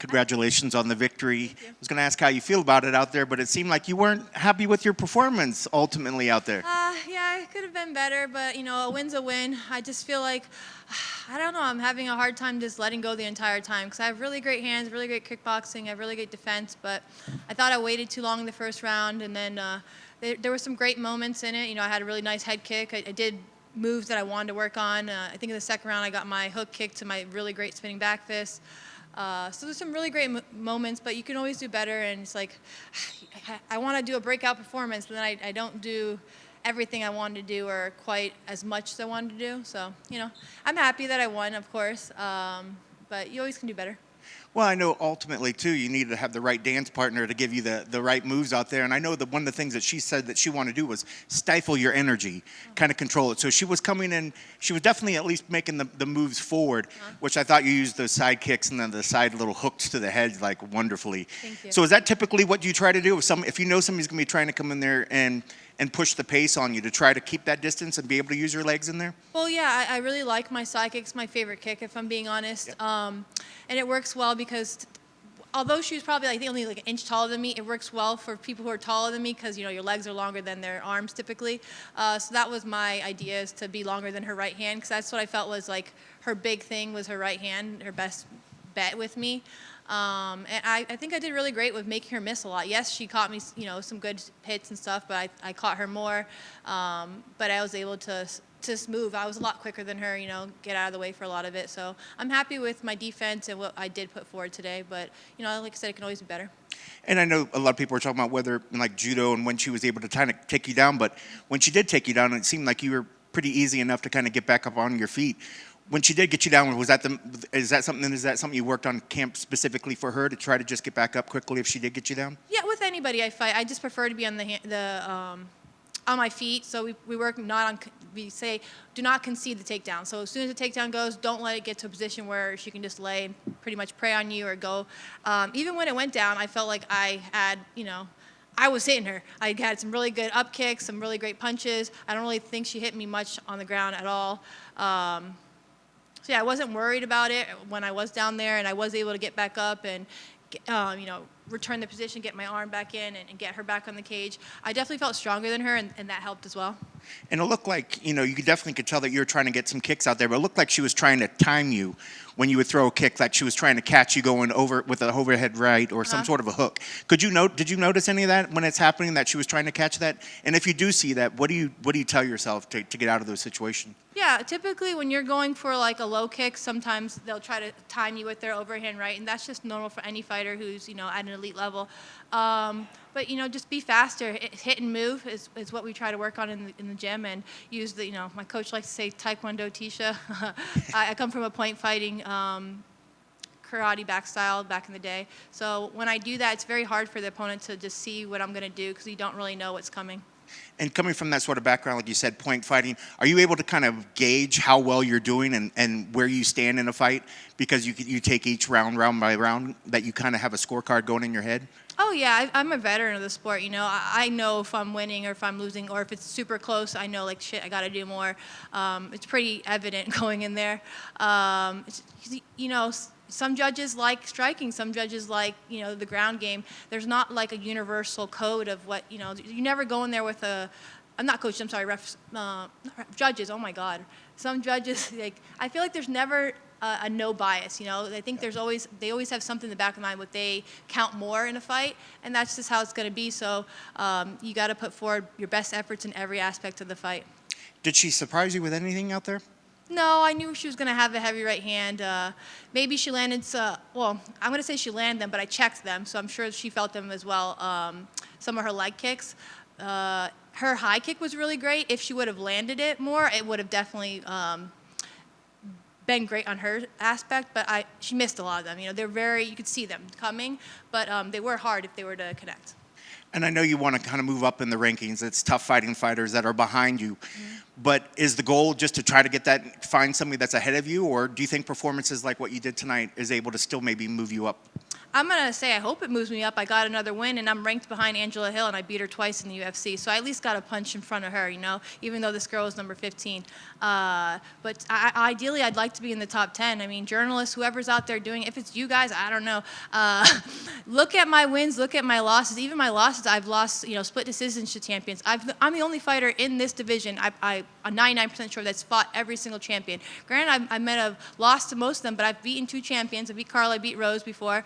Congratulations on the victory. I was going to ask how you feel about it out there, but it seemed like you weren't happy with your performance ultimately out there. Yeah, it could have been better, but, a win's a win. I just feel like, I don't know, I'm having a hard time just letting go the entire time because I have really great hands, really great kickboxing, I have really great defense, but I thought I waited too long in the first round, and then there were some great moments in it. I had a really nice head kick. I did moves that I wanted to work on. I think in the second round I got my hook kick to my really great spinning back fist. So there's some really great moments, but you can always do better, and it's like I want to do a breakout performance, but then I don't do everything I wanted to do or quite as much as I wanted to do. So, I'm happy that I won, of course, but you always can do better. Well, I know ultimately, too, you need to have the right dance partner to give you the right moves out there. And I know that one of the things that she said that she wanted to do was stifle your energy, kind of control it. So she was coming in, she was definitely at least making the moves forward, which I thought you used those side kicks and then the side little hooks to the head like wonderfully. Thank you. So is that typically what you try to do? If you know somebody's going to be trying to come in there and push the pace on you, to try to keep that distance and be able to use your legs in there? Well, yeah, I really like my side kick. It's my favorite kick, if I'm being honest. Yeah. And it works well because although she was probably only like an inch taller than me, it works well for people who are taller than me because, your legs are longer than their arms typically. So that was my idea, is to be longer than her right hand, because that's what I felt was like her big thing was her right hand, her best bet with me. And I think I did really great with making her miss a lot. Yes, she caught me, some good hits and stuff, but I caught her more. But I was able to just move. I was a lot quicker than her, get out of the way for a lot of it. So I'm happy with my defense and what I did put forward today. But, like I said, it can always be better. And I know a lot of people are talking about whether in like judo and when she was able to kind of take you down. But when she did take you down, it seemed like you were pretty easy enough to kind of get back up on your feet. When she did get you down, is that something you worked on camp specifically for her to try to just get back up quickly if she did get you down? Yeah, with anybody I fight, I just prefer to be on on my feet. So we work we say do not concede the takedown. So as soon as the takedown goes, don't let it get to a position where she can just lay and pretty much prey on you or go. Even when it went down, I felt like I had, I was hitting her. I had some really good up kicks, some really great punches. I don't really think she hit me much on the ground at all. So yeah, I wasn't worried about it when I was down there, and I was able to get back up and, return the position, get my arm back in, and get her back on the cage. I definitely felt stronger than her, and that helped as well. And it looked like, you definitely could tell that you were trying to get some kicks out there, but it looked like she was trying to time you when you would throw a kick, like she was trying to catch you going over with an overhead right or some sort of a hook. Did you notice any of that when it's happening, that she was trying to catch that? And if you do see that, what do you tell yourself to get out of those situations? Yeah, typically when you're going for like a low kick, sometimes they'll try to time you with their overhand right, and that's just normal for any fighter who's, at an elite level. But, just be faster. Hit and move is what we try to work on in the gym, and use the, my coach likes to say Taekwondo Tecia. I come from a point fighting karate back style back in the day. So when I do that, it's very hard for the opponent to just see what I'm going to do because you don't really know what's coming. And coming from that sort of background, like you said, point fighting, are you able to kind of gauge how well you're doing and where you stand in a fight? Because you take each round by round, that you kind of have a scorecard going in your head? Oh, yeah. I'm a veteran of the sport. I know if I'm winning or if I'm losing, or if it's super close, I know, like, shit, I got to do more. It's pretty evident going in there. Some judges like striking. Some judges like, the ground game. There's not like a universal code of what, you never go in there with I'm not coach, I'm sorry, refs, judges, oh my God. Some judges, I feel like there's never a no bias, I think they always have something in the back of mind what they count more in a fight, and that's just how it's going to be. So you got to put forward your best efforts in every aspect of the fight. Did she surprise you with anything out there? No, I knew she was going to have a heavy right hand. Maybe she landed, I'm going to say she landed them, but I checked them, so I'm sure she felt them as well. Some of her leg kicks. Her high kick was really great. If she would have landed it more, it would have definitely been great on her aspect, but she missed a lot of them. You could see them coming, but they were hard if they were to connect. And I know you want to kind of move up in the rankings. It's tough fighting fighters that are behind you. Mm-hmm. But is the goal just to try to find somebody that's ahead of you, or do you think performances like what you did tonight is able to still maybe move you up? I'm going to say I hope it moves me up. I got another win, and I'm ranked behind Angela Hill, and I beat her twice in the UFC. So I at least got a punch in front of her, even though this girl is number 15. But ideally, I'd like to be in the top 10. I mean, journalists, whoever's out there doing it, if it's you guys, I don't know. Look at my wins, look at my losses. Even my losses, I've lost, split decisions to champions. I'm the only fighter in this division, I'm 99% sure, that's fought every single champion. Granted, I might have lost to most of them, but I've beaten 2 champions. I beat Carla, I beat Rose before.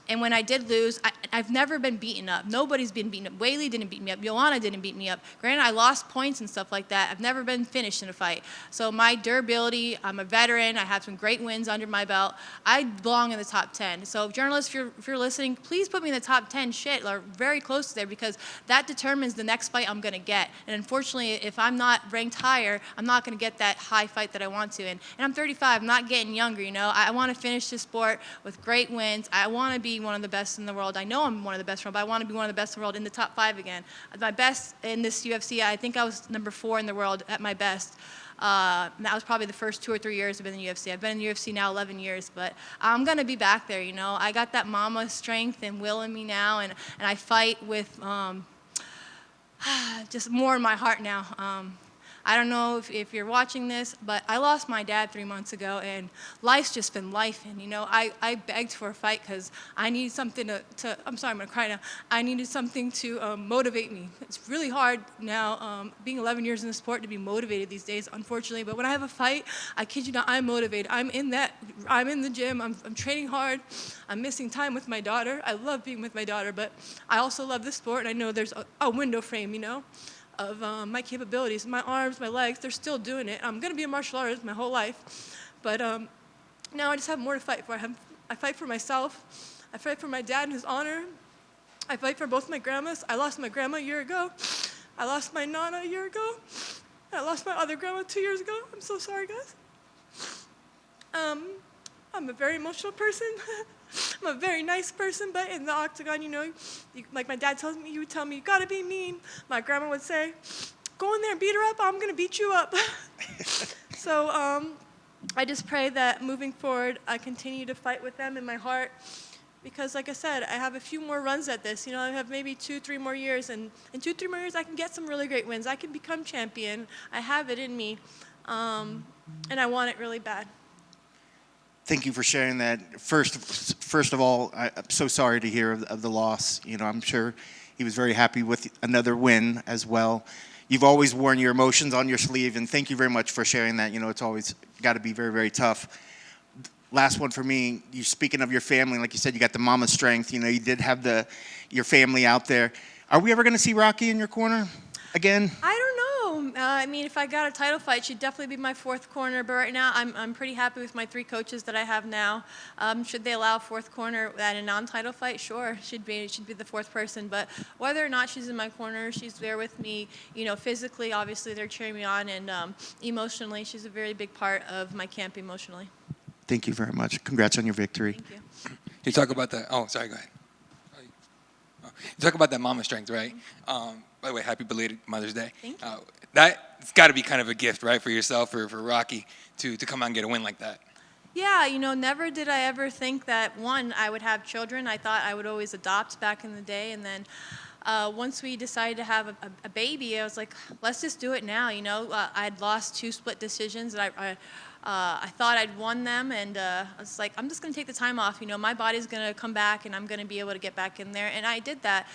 And when I did lose, I've never been beaten up. Nobody's been beaten up. Whaley didn't beat me up. Luana didn't beat me up. Granted, I lost points and stuff like that. I've never been finished in a fight. So my durability, I'm a veteran. I have some great wins under my belt. I belong in the top 10. So journalists, if you're listening, please put me in the top 10 or very close to there, because that determines the next fight I'm going to get. And unfortunately, if I'm not ranked higher, I'm not going to get that high fight that I want to. And I'm 35. I'm not getting younger, I want to finish this sport with great wins. I want to be one of the best in the world. I know I'm one of the best in the world, but I want to be one of the best in the world in the top 5 again. My best in this UFC, I think I was number 4 in the world at my best. That was probably the first 2 or 3 years I've been in the UFC. I've been in the UFC now 11 years, but I'm going to be back there, I got that mama strength and will in me now, and I fight with just more in my heart now. I don't know if you're watching this, but I lost my dad 3 months ago, and life's just been life. And, I begged for a fight because I needed something to I'm sorry, I'm going to cry now. I needed something to motivate me. It's really hard now, being 11 years in the sport, to be motivated these days, unfortunately. But when I have a fight, I kid you not, I'm motivated. I'm in the gym. I'm training hard. I'm missing time with my daughter. I love being with my daughter, but I also love the sport, and I know there's a window frame, of my capabilities. My arms, my legs, they're still doing it. I'm going to be a martial artist my whole life. But now I just have more to fight for. I fight for myself. I fight for my dad and his honor. I fight for both my grandmas. I lost my grandma a year ago. I lost my nana a year ago. I lost my other grandma 2 years ago. I'm so sorry, guys. I'm a very emotional person. I'm a very nice person, but in the octagon, like my dad tells me, he would tell me, you gotta be mean. My grandma would say, go in there and beat her up, I'm gonna beat you up. So I just pray that moving forward, I continue to fight with them in my heart, because like I said, I have a few more runs at this. I have maybe 2-3 more years, and in 2-3 more years, I can get some really great wins. I can become champion. I have it in me, and I want it really bad. Thank you for sharing that. First of all, I'm so sorry to hear of the loss. I'm sure he was very happy with another win as well. You've always worn your emotions on your sleeve, and thank you very much for sharing that. It's always got to be very, very tough. Last one for me. You speaking of your family, like you said, you got the mama strength. You did have your family out there. Are we ever going to see Rocky in your corner again? I don't know. If I got a title fight, she'd definitely be my 4th corner. But right now, I'm pretty happy with my 3 coaches that I have now. Should they allow a 4th corner at a non-title fight? Sure, she'd be the 4th person. But whether or not she's in my corner, she's there with me. Physically, obviously, they're cheering me on, and emotionally, she's a very big part of my camp emotionally. Thank you very much. Congrats on your victory. Thank you. You talk about that. Oh, sorry. Go ahead. You talk about that mama strength, right? By the way, happy belated Mother's Day. Thank you. That's got to be kind of a gift, right, for yourself, for Rocky, to come out and get a win like that. Yeah, never did I ever think that, one, I would have children. I thought I would always adopt back in the day. And then once we decided to have a baby, I was like, let's just do it now. I'd lost 2 split decisions, and I thought I'd won them, and I was like, I'm just going to take the time off. My body's going to come back, and I'm going to be able to get back in there. And I did that.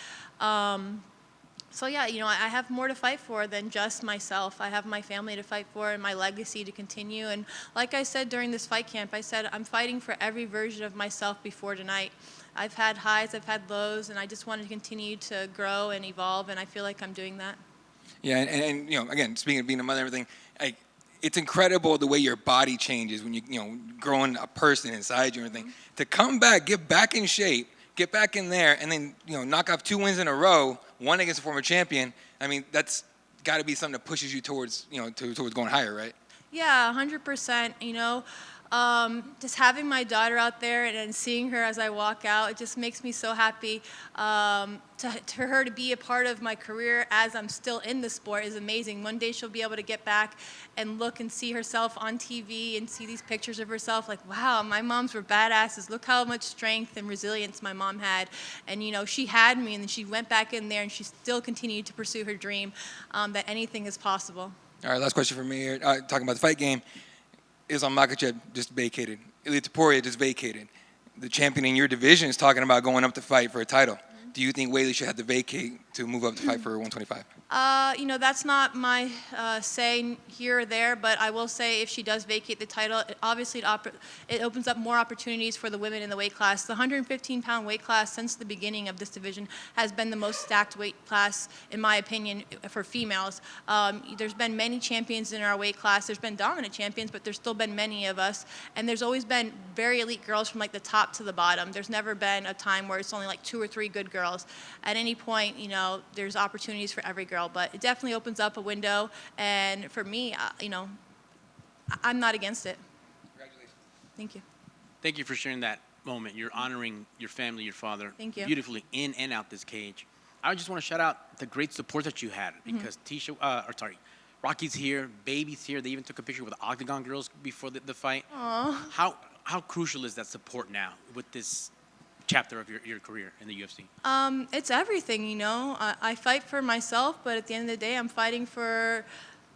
So yeah, I have more to fight for than just myself. I have my family to fight for and my legacy to continue. And like I said during this fight camp, I said I'm fighting for every version of myself before tonight. I've had highs, I've had lows, and I just want to continue to grow and evolve, and I feel like I'm doing that. Yeah, and again, speaking of being a mother and everything, it's incredible the way your body changes when growing a person inside you and everything. Mm-hmm. To come back, get back in shape, get back in there, and then knock off 2 wins in a row, one against a former champion. That's got to be something that pushes you towards towards going higher, right? Yeah, 100%. Just having my daughter out there and seeing her as I walk out, it just makes me so happy. To her to be a part of my career as I'm still in the sport is amazing. One day she'll be able to get back and look and see herself on TV and see these pictures of herself like, wow, my moms were badasses. Look how much strength and resilience my mom had. And, she had me, and then she went back in there and she still continued to pursue her dream, that anything is possible. All right, last question for me here. Talking about the fight game. Islam Makhachev just vacated. Ilia Topuria just vacated. The champion in your division is talking about going up to fight for a title. Do you think Weili should have to vacate to move up to fight for 125? That's not my say here or there, but I will say if she does vacate the title, it opens up more opportunities for the women in the weight class. The 115-pound weight class since the beginning of this division has been the most stacked weight class, in my opinion, for females. There's been many champions in our weight class. There's been dominant champions, but there's still been many of us. And there's always been very elite girls from like the top to the bottom. There's never been a time where it's only like 2 or 3 good girls. At any point, there's opportunities for every girl, but it definitely opens up a window. And for me, I'm not against it. Congratulations. Thank you. Thank you for sharing that moment. You're honoring your family, your father, Thank you. beautifully in and out this cage. I just want to shout out the great support that you had because Rocky's here, Baby's here. They even took a picture with the Octagon girls before the fight. Aww. How crucial is that support now with this chapter of your career in the UFC? It's everything, I fight for myself, but at the end of the day, I'm fighting for,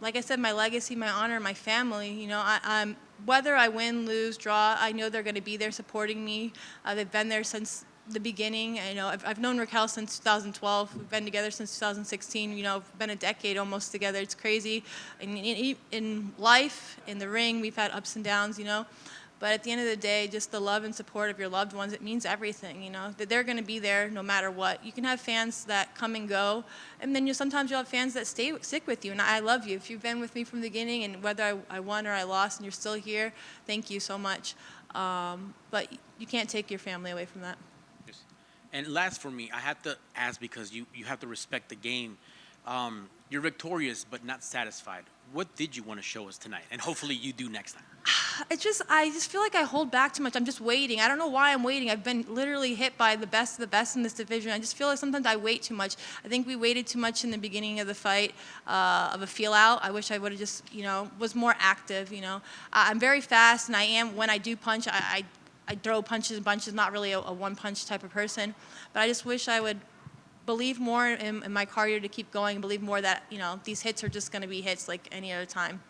like I said, my legacy, my honor, my family. I'm whether I win, lose, draw, I know they're going to be there supporting me. They've been there since the beginning. I've known Raquel since 2012. We've been together since 2016. Been a decade almost together. It's crazy. In life, in the ring, we've had ups and downs. But at the end of the day, just the love and support of your loved ones, it means everything, that they're going to be there no matter what. You can have fans that come and go, and then sometimes you'll have fans that stick with you, and I love you. If you've been with me from the beginning, and whether I won or I lost and you're still here, thank you so much. But you can't take your family away from that. Yes. And last for me, I have to ask because you have to respect the game. You're victorious but not satisfied. What did you want to show us tonight? And hopefully you do next time. I just feel like I hold back too much. I'm just waiting. I don't know why I'm waiting. I've been literally hit by the best of the best in this division. I just feel like sometimes I wait too much. I think we waited too much in the beginning of the fight, of a feel out. I wish I would have just, was more active, I'm very fast, and I am, when I do punch, I throw punches and bunches, not really a one-punch type of person. But I just wish I would believe more in my cardio to keep going, believe more that, these hits are just going to be hits like any other time.